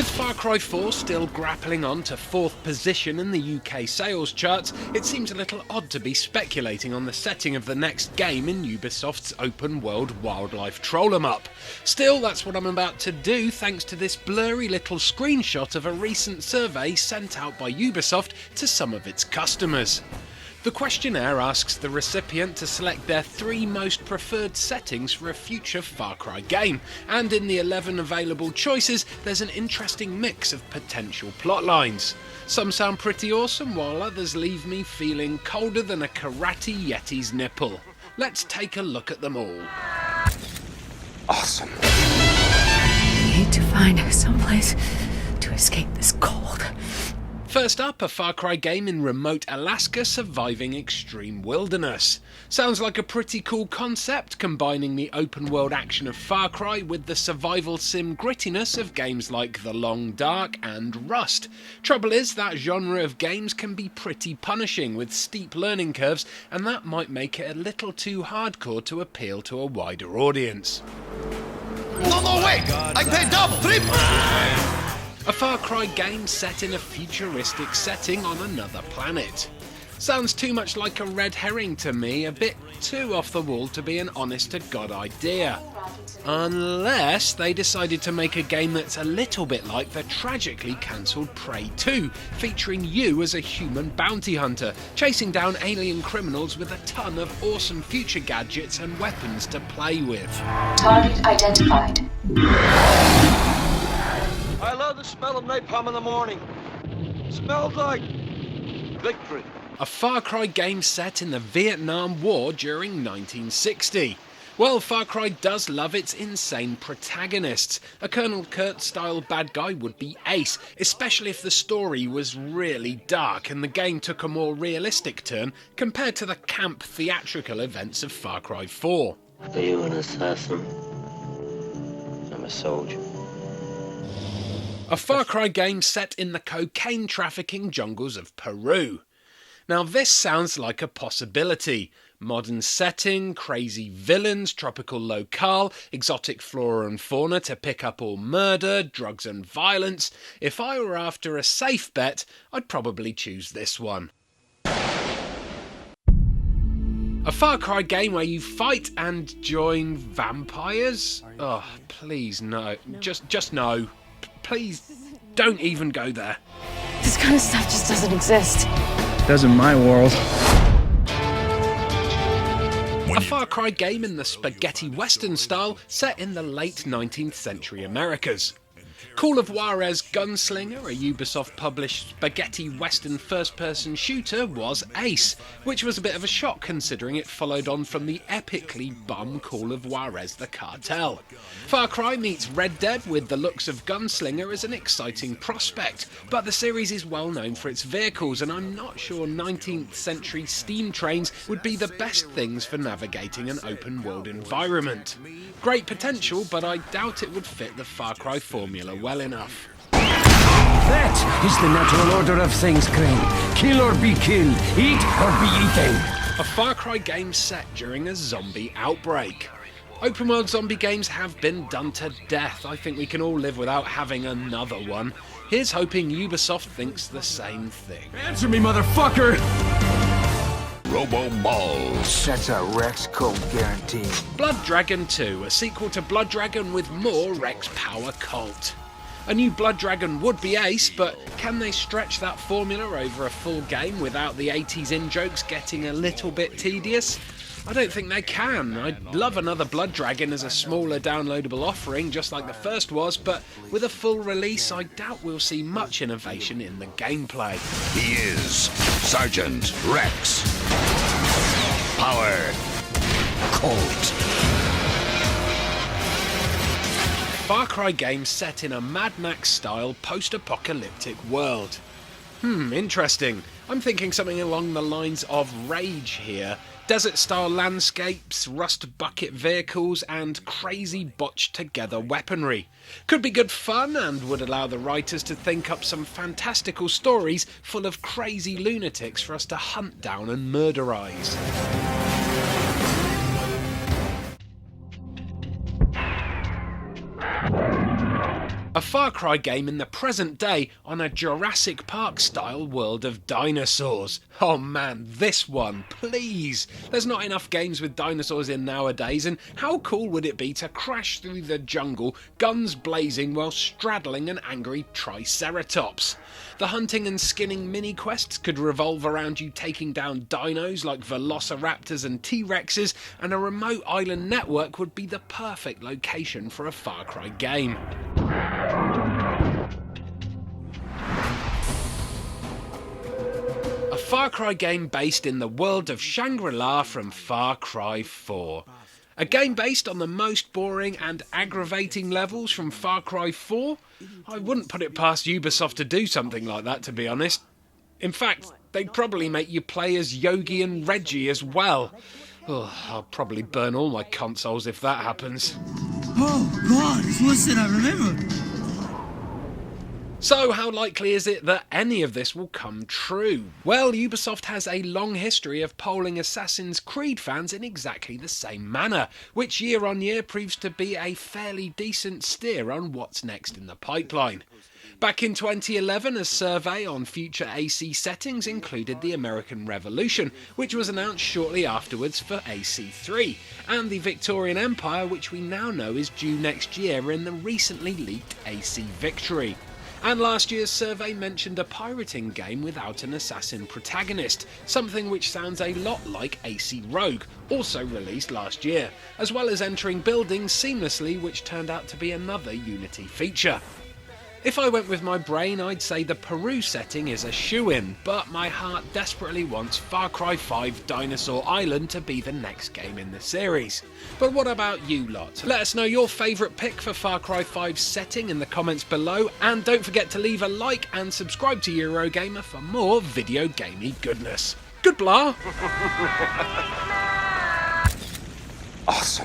With Far Cry 4 still grappling on to 4th position in the UK sales charts, it seems a little odd to be speculating on the setting of the next game in Ubisoft's open-world wildlife troll-em-up. Still, that's what I'm about to do thanks to this blurry little screenshot of a recent survey sent out by Ubisoft to some of its customers. The questionnaire asks the recipient to select their 3 most preferred settings for a future Far Cry game, and in the 11 available choices there's an interesting mix of potential plotlines. Some sound pretty awesome, while others leave me feeling colder than a karate yeti's nipple. Let's take a look at them all. Awesome. I need to find someplace to escape this cold. First up, a Far Cry game in remote Alaska surviving extreme wilderness. Sounds like a pretty cool concept, combining the open world action of Far Cry with the survival sim grittiness of games like The Long Dark and Rust. Trouble is, that genre of games can be pretty punishing with steep learning curves, and that might make it a little too hardcore to appeal to a wider audience. No, wait! I paid double, triple! A Far Cry game set in a futuristic setting on another planet. Sounds too much like a red herring to me, a bit too off the wall to be an honest-to-God idea. Unless they decided to make a game that's a little bit like the tragically cancelled Prey 2, featuring you as a human bounty hunter, chasing down alien criminals with a ton of awesome future gadgets and weapons to play with. Target identified. I love the smell of napalm in the morning. Smells like victory. A Far Cry game set in the Vietnam War during 1960. Well, Far Cry does love its insane protagonists. A Colonel Kurt-style bad guy would be ace, especially if the story was really dark and the game took a more realistic turn compared to the camp theatrical events of Far Cry 4. Are you an assassin? I'm a soldier. A Far Cry game set in the cocaine trafficking jungles of Peru. Now this sounds like a possibility. Modern setting, crazy villains, tropical locale, exotic flora and fauna to pick up all murder, drugs and violence. If I were after a safe bet, I'd probably choose this one. A Far Cry game where you fight and join vampires? Oh, please no. Just no. Please, don't even go there. This kind of stuff just doesn't exist. Does in my world. A Far Cry game in the spaghetti western style set in the late 19th century Americas. Call of Juarez Gunslinger, a Ubisoft-published spaghetti western first-person shooter, was ace, which was a bit of a shock considering it followed on from the epically bum Call of Juarez the Cartel. Far Cry meets Red Dead with the looks of Gunslinger as an exciting prospect, but the series is well known for its vehicles, and I'm not sure 19th century steam trains would be the best things for navigating an open-world environment. Great potential, but I doubt it would fit the Far Cry formula well enough. That is the natural order of things, Crane. Kill or be killed, eat or be eaten. A Far Cry game set during a zombie outbreak. Open world zombie games have been done to death. I think we can all live without having another one. Here's hoping Ubisoft thinks the same thing. Answer me, motherfucker! Robo Balls. That's a Rex Colt guarantee. Blood Dragon 2, a sequel to Blood Dragon with more Rex Power Colt. A new Blood Dragon would be ace, but can they stretch that formula over a full game without the 80s in-jokes getting a little bit tedious? I don't think they can. I'd love another Blood Dragon as a smaller downloadable offering, just like the first was, but with a full release, I doubt we'll see much innovation in the gameplay. He is Sergeant Rex Power Colt. Far Cry game set in a Mad Max-style post-apocalyptic world. Interesting. I'm thinking something along the lines of Rage here. Desert-style landscapes, rust bucket vehicles, and crazy botched-together weaponry. Could be good fun and would allow the writers to think up some fantastical stories full of crazy lunatics for us to hunt down and murderize. A Far Cry game in the present day on a Jurassic Park-style world of dinosaurs. Oh man, this one, please! There's not enough games with dinosaurs in nowadays, and how cool would it be to crash through the jungle, guns blazing while straddling an angry Triceratops? The hunting and skinning mini-quests could revolve around you taking down dinos like velociraptors and T-Rexes, and a remote island network would be the perfect location for a Far Cry game. A Far Cry game based in the world of Shangri-La from Far Cry 4. A game based on the most boring and aggravating levels from Far Cry 4? I wouldn't put it past Ubisoft to do something like that, to be honest. In fact, they'd probably make you play as Yogi and Reggie as well. Oh, I'll probably burn all my consoles if that happens. Oh god, it's worse than I remember. So how likely is it that any of this will come true? Well, Ubisoft has a long history of polling Assassin's Creed fans in exactly the same manner, which year on year proves to be a fairly decent steer on what's next in the pipeline. Back in 2011, a survey on future AC settings included the American Revolution, which was announced shortly afterwards for AC3, and the Victorian Empire, which we now know is due next year in the recently leaked AC Victory. And last year's survey mentioned a pirating game without an assassin protagonist, something which sounds a lot like AC Rogue, also released last year, as well as entering buildings seamlessly, which turned out to be another Unity feature. If I went with my brain, I'd say the Peru setting is a shoo-in, but my heart desperately wants Far Cry 5 Dinosaur Island to be the next game in the series. But what about you lot? Let us know your favourite pick for Far Cry 5's setting in the comments below, and don't forget to leave a like and subscribe to Eurogamer for more video gamey goodness. Good blah! Awesome.